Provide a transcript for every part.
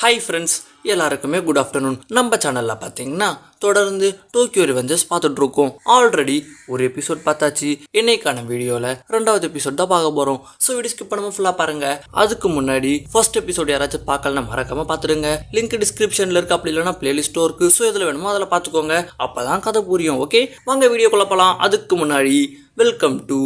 Hi friends, எல்லாருக்குமே good afternoon. நம்ம சேனலில் பார்த்தீங்கன்னா தொடர்ந்து டோக்கியோ ரிவெஞ்சர்ஸ் பார்த்துட்ருக்கோம். ஆல்ரெடி ஒரு எபிசோட் பார்த்தாச்சு. இன்னைக்கான வீடியோவில் 2வது எபிசோட் தான் பார்க்க போகிறோம். ஸோ வீடியோ ஸ்கிப் பண்ணாமல் ஃபுல்லாக பாருங்கள். அதுக்கு முன்னாடி ஃபர்ஸ்ட் எபிசோட் யாராச்சும் பார்க்கலன்னா மறக்காமல் பார்த்துடுங்க. லிங்க் டிஸ்கிரிப்ஷனில் இருக்குது, அப்படி இல்லைனா பிளேலிஸ்ட்டோ இருக்குது. ஸோ எதில் வேணுமோ அதில் பார்த்துக்கோங்க. அப்போ தான் கதை புரியும். ஓகே, வாங்க வீடியோக்குள்ள போகலாம். அதுக்கு முன்னாடி welcome to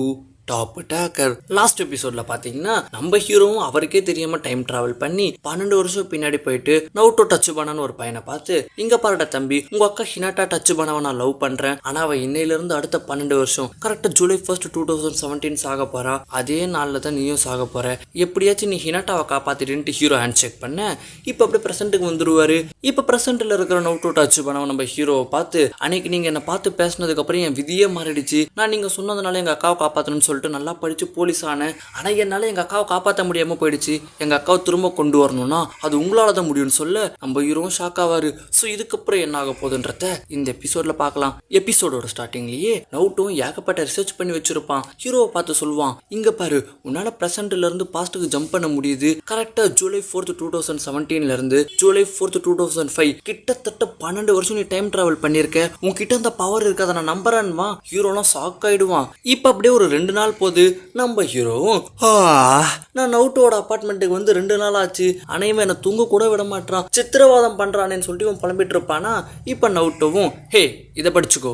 top talker. Last எபிசோட்ல பாத்தீங்கன்னா நம்ம ஹீரோவும் அவருக்கே தெரியாம டைம் டிராவல் பண்ணி 12 வருஷம் பின்னாடி போயிட்டு நவுட்டோ டச்சுபானான்னு ஒரு பையனை பார்த்து, இங்க பாருடா தம்பி, உங்க அக்கா ஹினாட்டா டச்சுபானாவை நான் லவ் பண்றேன். ஆனா அவ இன்னையில இருந்து அடுத்த 12 வருஷம் கரெக்டா ஜூலை 1, 2017 சாக போறா. அதே நாள்ல தான் நீயும் சாக போற. எப்படியாச்சும் நீ ஹினாட்டாவை காப்பாத்திட்டு ஹீரோ ஹேண்ட் ஷேக் பண்ண. இப்ப அப்படியே பிரசன்ட்டுக்கு வந்துருவாரு. இப்ப பிரசன்ட்ல இருக்கிற நவுட்டோ டச்சுபானாவை நம்ம ஹீரோவை பார்த்து, அன்னைக்கு நீங்க என்ன பார்த்து பேசினதுக்கு அப்புறம் என் விதியே மாறிடுச்சு. நான் நீங்க சொன்னதுனால எங்க அக்காவை காப்பாத்தணும்னு சொல்லிட்டு நல்லா படிச்சு போலீஸ் ஆனேன். ஆனா என்னால எங்க அக்காவை காப்பாற்ற முடியாம போயிடுச்சு. எங்க அக்காவை திரும்ப கொண்டு வரணும்னா அது உங்களால தான் முடியும்னு சொல்ல நம்ம ஹீரோவும் ஷாக் ஆவாரு. ஸோ இதுக்கப்புறம் என்ன ஆக போகுதுன்றத இந்த எபிசோட்ல பார்க்கலாம். எபிசோடோட ஸ்டார்டிங்லயே நவுட்டும் ஏகப்பட்ட ரிசர்ச் பண்ணி வச்சிருப்பான். ஹீரோவை பார்த்து சொல்லுவான், இங்க பாரு, உன்னால பிரசன்ட்ல இருந்து பாஸ்ட்டுக்கு ஜம்ப் பண்ண முடியுது. கரெக்டா ஜூலை 4, 2017 இருந்து ஜூலை 4, 2005 கிட்டத்தட்ட 12 வருஷம் நீ டைம் டிராவல் பண்ணிருக்க. உன்கிட்ட அந்த பவர் இருக்கு, அதை நான் நம்புறேன்வா. ஹீரோலாம் ஷாக் ஆயிடுவான். இப்ப அப்படியே ஒரு 2 நாள் போது நம்ம ஹீரோவும், நான் நவுட்டோட அப்பார்ட்மெண்ட்டுக்கு வந்து 2 நாள் ஆச்சு, அனைவன் என்ன தூங்க கூட விட மாட்டான், சித்திரவாதம் பண்றானேன்னு சொல்லிட்டு இவன் புலம்பிட்டு இருப்பானா. இப்ப நவுட்டோவும், ஹே இதை படிச்சுக்கோ,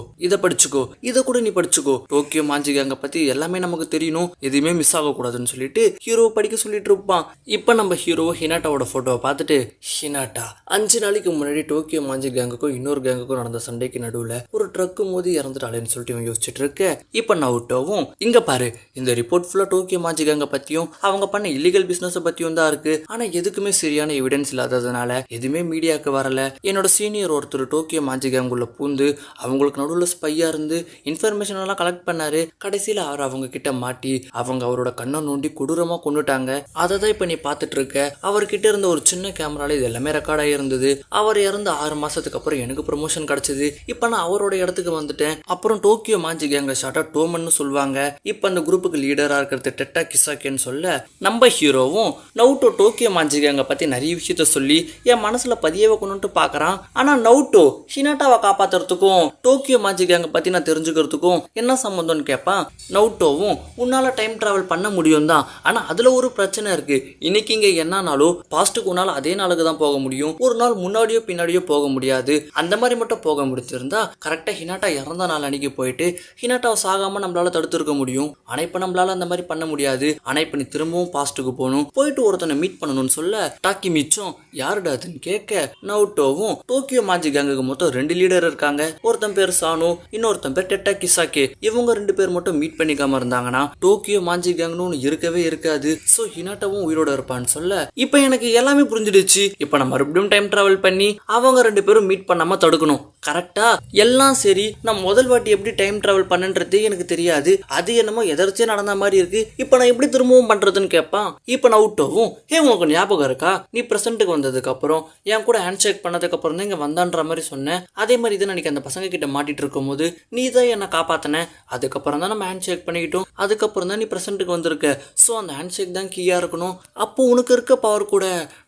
இதை கூட நீ படிச்சுக்கோ, டோக்கியோ மாஞ்சி கேங்க பத்தி எல்லாமே நமக்கு தெரியணும், எதுவுமே மிஸ் ஆக கூடாதுன்னு சொல்லிட்டு ஹீரோ படிக்க சொல்லிட்டு இருப்பான். இப்ப நம்ம ஹீரோ ஹினாட்டாவோட போட்டோவை பார்த்துட்டு, ஹினாட்டா 5 நாளைக்கு முன்னாடி டோக்கியோ மாஞ்சி கேங்குக்கும் இன்னொரு கேங்குக்கும் நடந்த சண்டைக்கு நடுவுல ஒரு ட்ரக்கு மோதி இறந்துட்டாளேன்னு சொல்லிட்டு இவன் யோசிச்சுட்டு இருக்க. இப்ப நவுட்டோவும், இங்க பாரு, இந்த ரிப்போர்ட் ஃபுல்லா டோக்கியோ மாஞ்சி கேங்க பத்தியும் அவங்க பண்ண இல்லீகல் பிசினஸ் பத்தியும் தான் இருக்கு. ஆனா எதுக்குமே சரியான எவிடன்ஸ் இல்லாததுனால எதுவுமே மீடியாவுக்கு வரல. என்னோட சீனியர் ஒருத்தர் டோக்கியோ மாஞ்சி கேங்குள்ள பூந்து அவங்களுக்கு நடுவில் ஸ்பையா இருந்து இன்ஃபர்மேஷன் எல்லாம் கலெக்ட் பண்ணாரு. கடைசியில அவர் அவங்க கிட்ட மாட்டி அவங்க அவரோட கண்ணை நோண்டி கொடூரமா கொண்டுட்டாங்க. அதை தான் இப்ப நீ பாத்துட்டு இருக்க. அவர்கிட்ட இருந்த ஒரு சின்ன கேமரால இது எல்லாமே ரெக்கார்ட் ஆகிருந்தது. அவர் இறந்து 6 மாசத்துக்கு அப்புறம் எனக்கு ப்ரமோஷன் கிடைச்சது. இப்ப நான் அவரோட இடத்துக்கு வந்துட்டேன். அப்புறம் டோக்கியோ மாஞ்சி கேங்க ஷார்ட்டா டோமன்னு சொல்லுவாங்க. இப்ப அந்த குரூப்புக்கு லீடரா இருக்கிறது டெட்டா கிசாக்கேன்னு சொல்ல நம்ம ஹீரோவும் நவுட்டோ டோக்கியோ மாஞ்சி கேங்க பத்தி நிறைய விஷயத்த சொல்லி என் மனசுல பதிய வைக்கணும்னு பாக்குறான். ஆனா நவுட்டோ ஹினாட்டாவை காப்பாத்துறதுக்கும் டோக்கியோ மாஞ்சி கேங்க பத்தி நான் தெரிஞ்சுக்கிறதுக்கும் என்ன சம்பந்தம்னு கேட்பான். நவுட்டோவும், உன்னால டைம் டிராவல் பண்ண முடியும் தான், ஆனா அதுல ஒரு பிரச்சனை இருக்கு. இன்னைக்கு இங்க என்னன்னாலும் பாஸ்ட்டுக்கு உன்னால அதே நாளுக்கு தான் போக முடியும். ஒரு நாள் முன்னாடியோ பின்னாடியோ போக முடியாது. அந்த மாதிரி மட்டும் போக முடிச்சிருந்தா கரெக்டா ஹினாட்டா இறந்த நாள் அன்னைக்கு போயிட்டு ஹினாட்டாவை சாகாம நம்மளால தடுத்திருக்க முடியும். ஆனா இப்ப நம்மளால அந்த மாதிரி பண்ண முடியாது. ஆனா இப்ப நீ திரும்பவும் பாஸ்ட்டுக்கு போகணும், போயிட்டு ஒருத்தனை மீட் பண்ணணும்னு சொல்ல டாக்கி மிச்சம் யாருடாதுன்னு கேட்க நவுட்டோவும், டோக்கியோ மாஞ்சி கேங்குக்கு மொத்தம் 2 லீடர் இருக்காங்க. ஒருத்தன் பேர் சானோ, இன்னொருத்தன் பேர் டெட்டா கிசாக்கே. இவங்க 2 பேர் மட்டும் மீட் பண்ணிக்காம இருந்தாங்கன்னா டோக்கியோ மாஞ்சி கேங்னு ஒன்று இருக்கவே இருக்காது. சோ ஹினாட்டாவும் உயிரோட இருப்பான்னு சொல்ல இப்ப எனக்கு எல்லாமே புரிஞ்சிடுச்சு. இப்ப நான் மறுபடியும் டைம் டிராவல் பண்ணி அவங்க 2 பேரும் மீட் பண்ணாம தடுக்கணும். கரெக்டா எல்லாம் சரி. நான் முதல் வாட்டி எப்படி டைம் டிராவல் பண்ணன்றதே எனக்கு தெரியாது. அது என்னமோ எதர்ச்சியா நடந்த மாதிரி இருக்கு. இப்ப நான் எப்படி திரும்பவும் பண்றதுன்னு கேட்பான். இப்ப நவுட்டோவும், ஹே உனக்கு ஞாபகம் இருக்கா, நீ பிரசன்ட்டுக்கு வந்ததுக்கு அப்புறம் என் கூட ஹேண்ட் ஷேக் பண்ணதுக்கு அப்புறம் தான் இங்க வந்தான்ற மாதிரி சொன்னேன். அதே மாதிரி தான் அன்னைக்கு அந்த பசங்க கிட்ட மாட்டிட்டு இருக்கும் போது நீ தான் என்ன காப்பாத்தின. அதுக்கப்புறம் தான் நம்ம ஹேண்ட் ஷேக் பண்ணிக்கிட்டோம். அதுக்கப்புறம் தான் நீ பிரசன்ட்டுக்கு வந்திருக்க. ஸோ அந்த ஹேண்ட் ஷேக் தான் கீயா இருக்கணும். அப்போ உனக்கு இருக்க பவர் கூட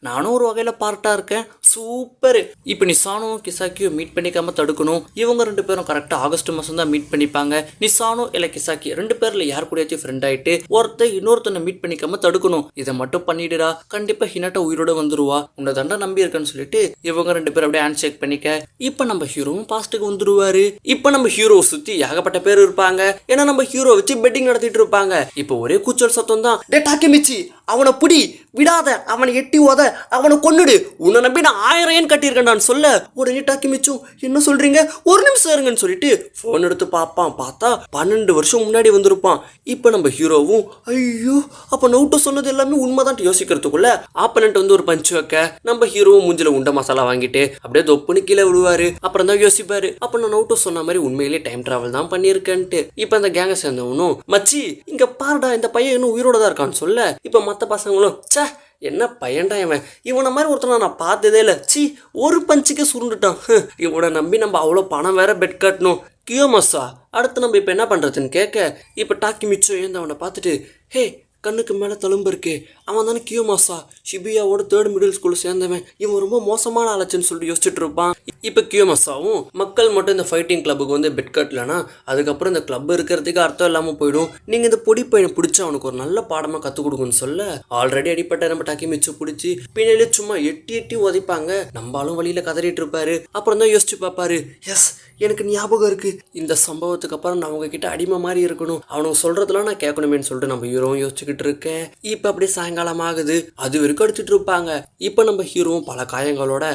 நானும் ஒரு வகையில பார்ட்டா இருக்கேன். சூப்பர். இப்ப நீ சானோ கிசாக்கியோ மீட் பண்ணிக்காம தடுக்கணும். இவங்க 2 பேரும் கரெக்டா ஆகஸ்ட் மாசம் தான் மீட் பண்ணிப்பாங்க. நீ சானோ இல்ல கிசாக்கி 2 பேர்ல யார் கூடயாச்சும் ஃப்ரெண்ட் ஆயிட்டு ஒருத்தர் இன்னொருத்தனை மீட் பண்ணிக்காம தடுக்கணும். இதை மட்டும் பண்ணிடுடா, கண்டிப்பா ஹினாட்டா உயிரோட வந்துருவா, உன்னை தண்டா நம்பி இருக்கன்னு சொல்லிட்டு இவங்க 2 பேரும் அப்படியே ஹேண்ட் ஷேக் பண்ணிக்க. இப்ப நம்ம ஹீரோவும் பாஸ்ட்டுக்கு வந்துருவாரு. இப்ப நம்ம ஹீரோ சுத்தி ஏகப்பட்ட பேர் இருப்பாங்க. ஏன்னா நம்ம ஹீரோ வச்சு பெட்டிங் நடத்திட்டு இருப்பாங்க. இப்ப ஒரே கூச்சல் சத்தம் தான், டே டாக்கிமிச்சி, அவனை புடி, விடாத, அவனை எட்டி ஓத, அவனை கொன்னுடு, உன்னை நம்பி நான் 1000 ஏன் கட்டியிருக்கேன் சொல்ல உடனே டாக்கிமிச்சும், என்ன சொல்றீங்க, ஒரு நிமிஷம் இருங்கன்னு சொல்லிட்டு போன் எடுத்து பார்ப்பான். பார்த்தா 12 வருஷம் முன்னாடி வந்திருப்பான். இப்ப நம்ம ஹீரோவும், ஐயோ அப்ப நவுட்டோ சொன்னது எல்லாமே உண்மைதான் யோசிக்கிறதுக்குள்ள ஆப்பனண்ட் வந்து ஒரு பஞ்ச் வைக்க நம்ம ஹீரோவும் மூஞ்சில உண்ட மசாலா வாங்கிட்டு அப்படியே தொப்புன்னு கீழே விடுவாரு. அப்புறம் தான் யோசிப்பாரு, அப்ப நான் நவுட்டோ சொன்ன மாதிரி உண்மையிலேயே டைம் டிராவல் தான் பண்ணியிருக்கேன்ட்டு. இப்ப அந்த கேங்க சேர்ந்தவனும், மச்சி இங்க பாருடா, இந்த பையன் இன்னும் உயிரோட தான் இருக்கான்னு சொல்ல இப்ப மத்த பசங்களும், சே என்ன பையன்டா இவன், இவனை மாதிரி ஒருத்தனை நான் பார்த்ததே இல்லை, சி ஒரு பஞ்சுக்கே சுருண்டுட்டான், இவனை நம்பி நம்ம அவ்வளோ பணம் வேற பெட் கட்டணும், கியோமஸா அடுத்து நம்ம இப்போ என்ன பண்ணுறதுன்னு கேட்க இப்போ டாக்கி மிச்சம் ஏந்து அவனை பார்த்துட்டு, ஹே கண்ணுக்கு மேலே தழும்பு இருக்கே, அவன் தானே கியோமாசா, ஷிபியாவோட 3rd மிடில் ஸ்கூல் சேர்ந்தவன், இவன் ரொம்ப மோசமான ஆளாச்சுன்னு சொல்லிட்டு யோசிச்சுட்டு இருப்பான். இப்போ கியோமாசாவும் மக்கள் மட்டும் இந்த ஃபைட்டிங் கிளப்புக்கு வந்து பெட் கட்டலனா அதுக்கப்புறம் இந்த கிளப் இருக்கிறதுக்கு அர்த்தம் இல்லாமல் போயிடும். நீங்கள் இந்த பொடி பையனை பிடிச்சி அவனுக்கு ஒரு நல்ல பாடமாக கற்றுக் கொடுக்குன்னு சொல்ல ஆல்ரெடி அடிப்பட்ட நம்ம டாக்கிமிச்சு பிடிச்சி பின்னாலே சும்மா எட்டி எட்டி உதைப்பாங்க. நம்மளும் வழியில் கதறிட்டு இருப்பாரு. அப்புறம் தான் யோசிச்சு பார்ப்பாரு, எஸ் எனக்கு ஞாபகம் இருக்கு, இந்த சம்பவத்துக்கு அப்புறம் நான் உங்ககிட்ட அடிமை மாதிரி இருக்கணும், அவனுக்கு சொல்றதுலாம் நான் கேட்கணுமேன்னு சொல்லிட்டு நம்ம ஹீரோவும் யோசிச்சுக்கிட்டு இருக்கேன். இப்போ அப்படியே சாயங்காலம் ஆகுது, அது வரைக்கும் அடிச்சுட்டு இருப்பாங்க. இப்போ நம்ம ஹீரோவும் பல காயங்களோட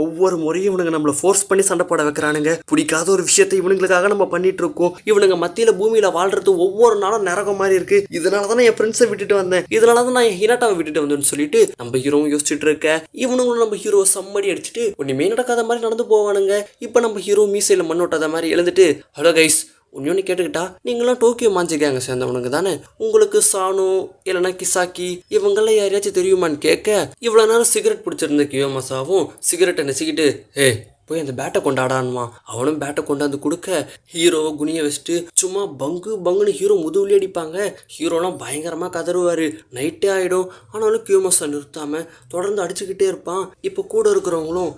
ஒவ்வொரு முறையும் இவனுங்க நம்மளை ஃபோர்ஸ் பண்ணி சண்டை போட வைக்கிறானுங்க, பிடிக்காத ஒரு விஷயத்தை இவனுங்களுக்காக நம்ம பண்ணிட்டு இருக்கோம், இவனுங்க மத்தியில் பூமியில வாழ்றது ஒவ்வொரு நாளும் நரகம் மாதிரி இருக்கு, இதனால தான் என் ஃப்ரெண்ட்ஸை விட்டுட்டு வந்தேன், இதனால தான் நான் என் ஹினாட்டாவை விட்டுட்டு வந்தேன்னு சொல்லிட்டு நம்ம ஹீரோவும் யோசிச்சுட்டு இருக்கேன். இவனுங்களும் நம்ம ஹீரோவை சம்மடி அடிச்சுட்டு ஒன்றுமே நடக்காத மாதிரி நடந்து போவானுங்க. இப்போ நம்ம ஹீரோ மீசையில் மண் ஓட்டாத மாதிரி எழுந்துட்டு, ஹலோ கைஸ், ஒன்று கேட்டுக்கிட்டா, நீங்களாம் டோக்கியோ மாஞ்சி கேங்க சேர்ந்தவனுங்க தானே, உங்களுக்கு சானு இல்லைனா கிசாக்கி இவங்கெல்லாம் யாரையாச்சும் தெரியுமான்னு கேட்க, இவ்வளோ நேரம் சிகரெட் பிடிச்சிருந்த கியோமாசாவும் சிகரெட்டை நெசிக்கிட்டு, போய் அந்த பேட்டை கொண்டாடான்மா, அவனும் பேட்டை கொண்டாந்து கொடுக்க ஹீரோவை குனிய வச்சுட்டு சும்மா பங்குன்னு ஹீரோ முதுகுலி அடிப்பாங்க. ஹீரோலாம் பயங்கரமாக கதறுவார். நைட்டே ஆகிடும். ஆனாலும் கியோமாசா நிறுத்தாமல் தொடர்ந்து அடிச்சுக்கிட்டே இருப்பான். இப்போ கூட இருக்கிறவங்களும்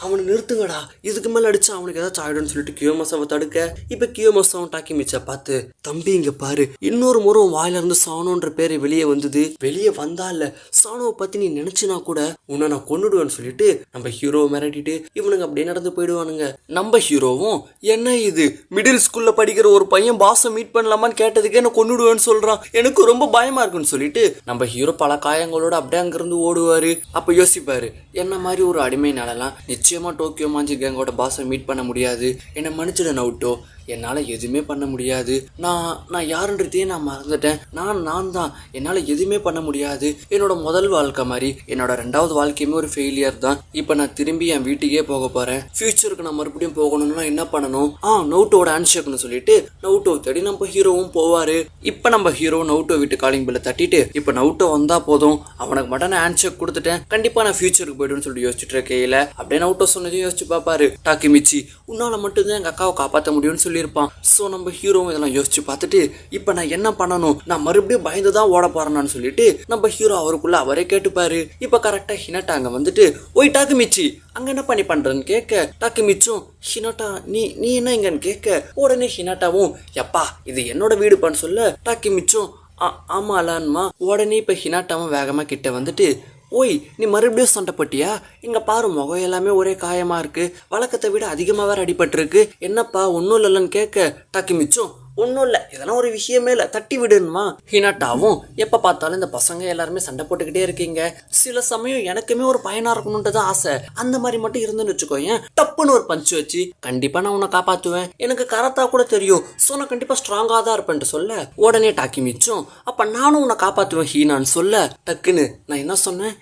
அவனை நிறுத்துங்கடா, இதுக்கு மேலே அடிச்சா அவனுக்கு ஏதாச்சும் ஆகிடும்னு சொல்லிட்டு கியோமாசாவை தடுக்க, இப்போ கியோமாசாவும் டாக்கிமிச்சை பார்த்து, தம்பி இங்கே பாரு, இன்னொரு முறை வாயிலிருந்து சானோன்ற பேரை வெளியே வந்தது, வெளியே வந்தால சானோவை பற்றி நீ நினச்சினா கூட உன்னை நான் கொன்னுடுவேன்னு சொல்லிட்டு நம்ம ஹீரோவை மிரட்டிட்டு இவனுங்க அப்படியே நடந்து போயிடுவானுங்க. நம்ம ஹீரோவும் என்ன இது மிடில் ஸ்கூல்ல படிக்கிற ஒரு பையன் பாஸை மீட் பண்ணலாமான்னு கேட்டதுக்கே என்ன கொன்னுடுவேன்னு சொல்றான், எனக்கு ரொம்ப பயமா இருக்குன்னு சொல்லிட்டு நம்ம ஹீரோ பல காயங்களோட அப்படியே அங்கிருந்து ஓடுவாரு. அப்ப யோசிப்பாரு, என்ன மாதிரி ஒரு அடிமைனாலலாம் நிச்சயமா டோக்கியோ மாஞ்சி கேங்கோட பாஸை மீட் பண்ண முடியாது, என்னை மன்னிச்சிட நவுட்டோ, என்னால் எதுவுமே பண்ண முடியாது, நான் யாருன்றதையே நான் மறந்துட்டேன், நான் தான், என்னால் எதுவுமே பண்ண முடியாது, என்னோட முதல் வாழ்க்கை மாதிரி என்னோட 2வது வாழ்க்கையுமே ஒரு ஃபெயிலியர் தான், இப்போ நான் திரும்பி என் வீட்டுக்கே போக போகிறேன், ஃபியூச்சருக்கு நான் மறுபடியும் போகணும்னா என்ன பண்ணணும், நவுட்டோட ஹேண்ட்ஷேக்னு சொல்லிட்டு நவுட்டோ தேடி நம்ம ஹீரோவும் போவார். இப்போ நம்ம ஹீரோ நவுட்டோ வீட்டு காலிங் பில்லை தட்டிட்டு, இப்போ நவுட்டோ வந்தால் போதும், அவனுக்கு மட்டும் நான் ஹேண்ட்ஷேக் கொடுத்துட்டேன், கண்டிப்பாக நான் ஃபியூச்சருக்கு போய்டுன்னு சொல்லிட்டு யோசிச்சுட்டு இருக்கையில் அப்படியே நவுட்டோ சொன்னதையும் யோசிச்சு பார்ப்பாரு. டாக்கிமிச்சி, உன்னால் மட்டும்தான் எங்கள் அக்காவை காப்பாற்ற முடியும்னு சொல்லி இருப்பான். ஸோ நம்ம ஹீரோவும் இதெல்லாம் யோசிச்சு பார்த்துட்டு, இப்போ நான் என்ன பண்ணணும், நான் மறுபடியும் பயந்து தான் ஓட போறேன்னு சொல்லிட்டு நம்ம ஹீரோ அவருக்குள்ள அவரே கேட்டுப்பாரு. இப்போ கரெக்டாக ஹினாட்டா அங்கே வந்துட்டு, ஓய் டாக்கிமிச்சி அங்கே என்ன பண்றேன்னு கேட்க, டாக்கிமிச்சும் ஹினாட்டா நீ என்ன இங்கன்னு கேட்க, உடனே ஹினாட்டாவும் எப்பா இது என்னோட வீடுப்பான்னு சொல்ல, டாக்கிமிச்சும் ஆமா அலான்மா. உடனே இப்போ ஹினாட்டாவும் வேகமாக கிட்ட வந்துட்டு, ஓய் நீ மறுபடியும் சண்டை போட்டியா, இங்கே பாரு முகம் எல்லாமே ஒரே காயமாக இருக்குது, வழக்கத்தை விட அதிகமாக வேறு அடிபட்டுருக்கு, என்னப்பா ஒன்றும் இல்லைன்னு கேட்க, டாக்கிமிச்சும் ஒன்றும் இல்லை, இதெல்லாம் ஒரு விஷயமே இல்லை, தட்டி விடுமா. ஹினாட்டாவும் எப்போ பார்த்தாலும் இந்த பசங்க எல்லாருமே சண்டை போட்டுக்கிட்டே இருக்கீங்க, சில சமயம் எனக்குமே ஒரு பையனாக இருக்கணுன்ட்டு தான் ஆசை, அந்த மாதிரி மட்டும் இருந்துன்னு வச்சுக்கோங்க, டப்புன்னு ஒரு பஞ்சு வச்சு கண்டிப்பாக நான் உன்னை காப்பாற்றுவேன், எனக்கு கராத்தா கூட தெரியும், ஸோ நான் கண்டிப்பாக ஸ்ட்ராங்காக தான் இருப்பேன்ட்டு சொல்ல, உடனே டாக்கிமிச்சும் அப்போ நானும் உன்னை காப்பாற்றுவேன் ஹீனான்னு சொல்ல, டக்குன்னு நான் என்ன சொன்னேன்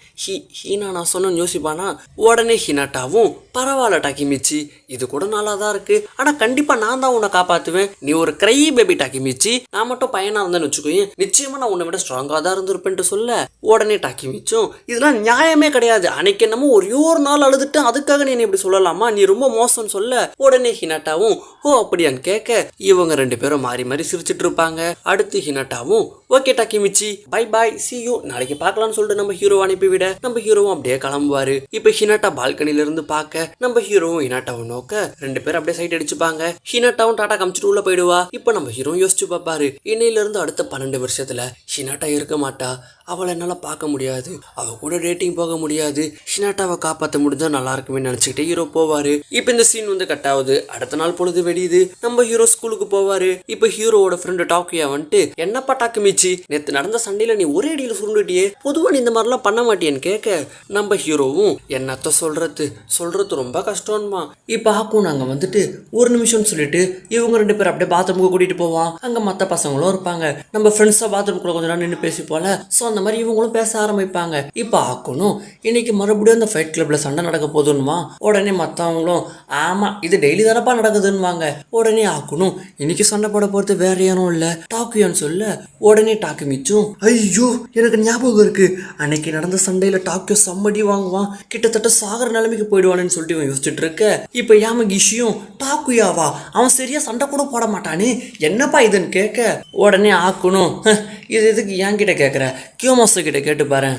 ஹீனா நான் சொன்னேன்னு யோசிப்பானா. உடனே ஹினாட்டாவும் பரவாயில்ல டாக்கிமிச்சி, இது கூட நல்லா தான் இருக்கு, ஆனால் கண்டிப்பாக நான் தான் உன்னை காப்பாற்றுவேன், நீ ஒரு கிரை பேபி டாக்கிமிச்சி, நான் மட்டும் பையனா இருந்தேன்னு வச்சுக்கோங்க, நிச்சயமா நான் உன்னை விட ஸ்ட்ராங்கா தான் இருந்திருப்பேன்ட்டு சொல்ல, உடனே டாக்கிமிச்சும் இதெல்லாம் நியாயமே கிடையாது, அன்னைக்கு என்னமோ ஒரே ஒரு நாள் அழுதுட்டு அதுக்காக நீ இப்படி சொல்லலாமா, நீ ரொம்ப மோசம்னு சொல்ல, உடனே ஹினாட்டாவும் ஓ அப்படியான்னு கேட்க, இவங்க 2 பேரும் மாறி மாறி சிரிச்சிட்டு இருப்பாங்க. அடுத்து ஹினாட்டாவும் okay Takemichi bye bye see you, நாளைக்கு பார்க்கலாம்னு சொல்லிட்டு நம்ம ஹீரோ அனுப்பிவிட நம்ம ஹீரோவும் அப்படியே கிளம்புவாரு. இப்போ ஹினாட்டா பால்கனில இருந்து பார்க்க நம்ம ஹீரோவும் ஹினாட்டாவும் நோக்க 2 பேரும் அப்படியே சைட் அடிச்சுப்பாங்க. ஹினாட்டாவும் டாட்டா காமிச்சிட்டு உள்ள போயிடுவா. இப்போ நம்ம ஹீரோ யோசிச்சு பார்ப்பாரு, இன்னையில இருந்து அடுத்த 12 வருஷத்துல ஹினாட்டா இருக்க மாட்டா, அவளை என்னால் பார்க்க முடியாது, அவ கூட டேட்டிங் போக முடியாது, ஹினாட்டாவை காப்பாற்ற முடிஞ்சா நல்லா இருக்குமே நினச்சிக்கிட்டே ஹீரோ போவாரு. இப்போ இந்த சீன் வந்து கட் ஆகுது. அடுத்த நாள் பொழுது வெடியுது. நம்ம ஹீரோ ஸ்கூலுக்கு போவாரு. இப்போ ஹீரோவோட ஃப்ரெண்டு டாக்கியா வந்துட்டு, என்னப்பா டாக்கிமிச்சி நேற்று நடந்த சண்டையில நீ ஒரே அடியில் சுருண்டுட்டியே, பொதுவாக நீ இந்த மாதிரிலாம் பண்ண மாட்டியன்னு கேட்க, நம்ம ஹீரோவும் என்னத்த சொல்றது ரொம்ப கஷ்டம்மா. இப்போ ஆக்கும் நாங்கள் வந்துட்டு ஒரு நிமிஷம்னு சொல்லிட்டு இவங்க 2 பேரும் அப்படியே பாத்ரூமுக்கு கூட்டிட்டு போவான். அங்கே மற்ற பசங்களும் இருப்பாங்க. நம்ம ஃப்ரெண்ட்ஸாக பாத்ரூம்குள்ள கொஞ்ச நேரம் நின்று பேசி போல, ஸோ அந்த மாதிரி இவங்களும் பேச ஆரம்பிப்பாங்க. இப்போ ஆக்கணும் இன்னைக்கு மறுபடியும் அந்த ஃபைட் கிளப்ல சண்டை நடக்க போதுன்னுமா. உடனே மற்றவங்களும் ஆமா இது டெய்லி தானப்பா நடக்குதுன்னுவாங்க. உடனே ஆக்கணும் இன்னைக்கு சண்டை போட போறது வேற யாரும் இல்லை டாக்கியோன்னு சொல்ல, உடனே டாக்கிமிச்சும் ஐயோ எனக்கு ஞாபகம் இருக்கு, அன்னைக்கு நடந்த சண்டையில டாக்கியோ சம்மடி வாங்குவான், கிட்டத்தட்ட சாகர நிலைமைக்கு போயிடுவான்னு சொல்லிட்டு இவன் யோசிச்சுட்டு இருக்க. இப்போ யாமகிஷியும் டாக்குயாவா அவன் சரியா சண்டை கூட போட மாட்டானே, என்னப்பா இதுன்னு கேட்க உடனே ஆக்கணும் இது எதுக்கு என்கிட்ட கேட்குற கியோமாசா கிட்ட கேட்டு பாரு.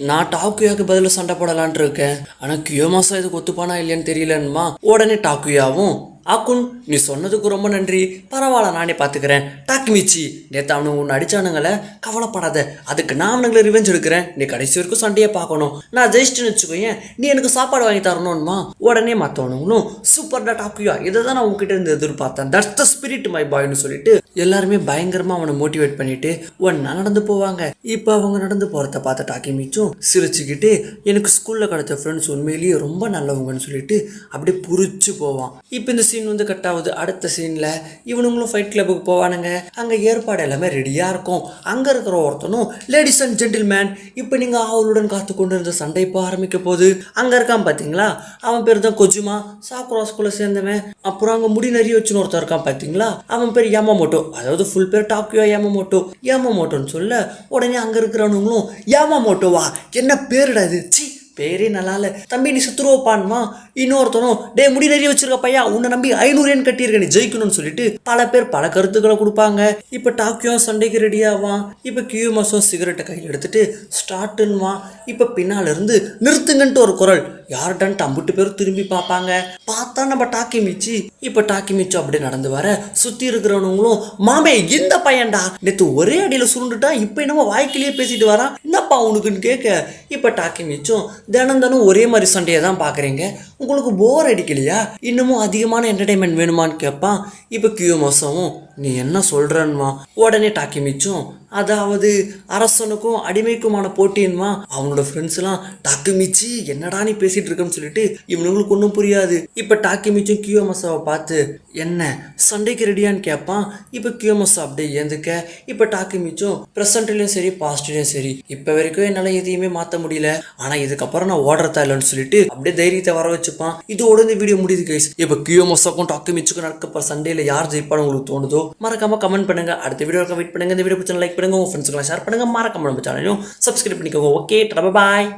நான் டாக்குயாவுக்கு பதில் சண்டை போடலான்ட்டு இருக்கேன். ஆனால் கியோமாசா இதுக்கு ஒத்துப்பானா இல்லையான்னு தெரியலன்னுமா. உடனே டாக்குயாவும் ஆக்குன் நீ சொன்னதுக்கு ரொம்ப நன்றி, பரவாயில்ல நானே பார்த்துக்கிறேன். டாக்கிமிச்சி நேற்று அவனுங்க ஒன்று அடித்தானுங்களே, கவலைப்படாத, அதுக்கு நான் அவனுங்களை ரிவெஞ்ச் எடுக்கிறேன். நீ கடைசி வரைக்கும் சண்டையை பார்க்கணும். நான் ஜெயிச்சிட்டுன்னு வச்சுக்கோயேன், நீ எனக்கு சாப்பாடு வாங்கி தரணும்மா. உடனே மற்றவனுங்களும் சூப்பர்டா டாக்குயா, இதை தான் நான் உங்ககிட்ட இருந்து எதிர்பார்த்தேன், தட்ஸ் த ஸ்பிரிட் மை பாய்னு சொல்லிட்டு எல்லாருமே பயங்கரமாக அவனை மோட்டிவேட் பண்ணிட்டு ஒன்னா நடந்து போவாங்க. இப்போ அவங்க நடந்து போகிறத பார்த்த டாக்கிமிச்சும் சிரிச்சுக்கிட்டு எனக்கு ஸ்கூலில் கிடைச்ச ஃப்ரெண்ட்ஸ் உண்மையிலேயே ரொம்ப நல்லவங்கன்னு சொல்லிட்டு அப்படியே புரிச்சு போவான். இப்போ இந்த சீன் வந்து கட் ஆகுது. அடுத்த சீனில் இவனுங்களும் ஃபைட் கிளப்புக்கு போவானுங்க. அங்கே ஏற்பாடு எல்லாமே ரெடியாக இருக்கும். அங்கே இருக்கிற ஒருத்தனும் லேடிஸ் அண்ட் ஜென்டில்மேன், இப்போ நீங்கள் ஆவலுடன் காத்து கொண்டு இருந்த சண்டை இப்போ ஆரம்பிக்க போகுது. அங்கே இருக்கான் பார்த்தீங்களா, அவன் பேர் தான் கொஜுமா, சாக்குரா ஸ்கூலில் சேர்ந்தவன். அப்புறம் அங்கே முடி நிறைய வச்சுன்னு ஒருத்தர் இருக்கான் பார்த்தீங்களா, அவன் பேர் யாமாமோட்டோ, அதாவது ஃபுல் பேர் டாக்கியோ யாமாமோட்டோ. யாமாமோட்டோன்னு சொல்ல உடனே அங்கே இருக்கிறவனுங்களும் யாமாமோட்டோவா, என்ன பேருடா இது, சி பேரே நல்லா இல்லை தம்பி, நீ சுத்துருவப்பான்மா. இன்னொருத்தனும் டே முடி நிறைய வச்சிருக்க பையா, உன்னை நம்பி 500 yen கட்டியிருக்க, நீ ஜெயிக்கணும்னு சொல்லிட்டு பல பேர் பல கருத்துக்களை கொடுப்பாங்க. இப்போ டாக்கியோ சண்டைக்கு ரெடி ஆவான். இப்போ கியோமாசோ சிகரெட்டை கையில் எடுத்துட்டு ஸ்டார்ட்டுன்னுவான். இப்போ பின்னால இருந்து நிறுத்துங்கன்ட்டு ஒரு குரல், யார்டான்ட்டு அம்புட்டு பேர் திரும்பி பார்ப்பாங்க. பார்த்தா நம்ம டாக்கிமிச்சி. இப்போ டாக்கிமிச்சு அப்படியே நடந்து வர சுற்றி இருக்கிறவனுங்களும் மாமே இந்த பையன்டா, நேற்று ஒரே அடியில் சுருண்டுட்டா, இப்போ என்னமோ வாய்க்கிலேயே பேசிட்டு வரான், என்னப்பா உனக்குன்னு கேட்க இப்போ டாக்கிமிச்சும் தினம் ஒரே மாதிரி சண்டையை தான் பார்க்குறீங்க, உங்களுக்கு போர் அடிக்கலையா, இன்னமும் அதிகமான என்டர்டைன்மெண்ட் வேணுமான்னு கேட்பான். இப்போ கியோமாசாவும் நீ என்ன சொல்கிறன்மா. உடனே டாக்கிமிச்சும் அதாவது அரசனுக்கும் அடிமைக்குமான போட்டின்மா. அவனோட ஃப்ரெண்ட்ஸ்லாம் டாக்கிமிச்சி என்னடா நீ பேசிகிட்டு இருக்கன்னு சொல்லிட்டு இவனுங்களுக்கு ஒன்றும் புரியாது. இப்போ டாக்கிமிச்சும் கியோமாசாவை பார்த்து என்ன சண்டைக்கு ரெடியான்னு கேட்பான். இப்போ கியோமாசா அப்படியே ஏந்துக்க இப்போ டாக்கிமிச்சும் ப்ரெசண்ட்லேயும் சரி பாஸ்ட்லேயும் சரி இப்போ வரைக்கும் என்னால் எதையுமே மாற்ற முடியல, ஆனால் இதுக்கப்புறம் நான் ஓடுறதா இல்லைன்னு சொல்லிட்டு அப்படியே தைரியத்தை வர வச்சுப்பான். இதோட இந்த வீடியோ முடியுது கைஸ். இப்போ கியோமாசாக்கும் டாக்கிமிச்சுக்கும் நடக்க சண்டையில் யார் ஜெயிப்பான்னு உங்களுக்கு தோணுதோ மறக்காம கமெண்ட் பண்ணுங்க. அடுத்த வீடியோ வெயிட் பண்ணுங்க. இந்த வீடியோ பிடிச்சா லைக் பண்ணுங்க, உங்க ஃப்ரெண்ட்ஸ்க்கு ஷேர் பண்ணுங்க, மறக்காம நம்ம சேனலையும் சப்ஸ்கிரைப் பண்ணிக்கோங்க. ஓகே, பாய்.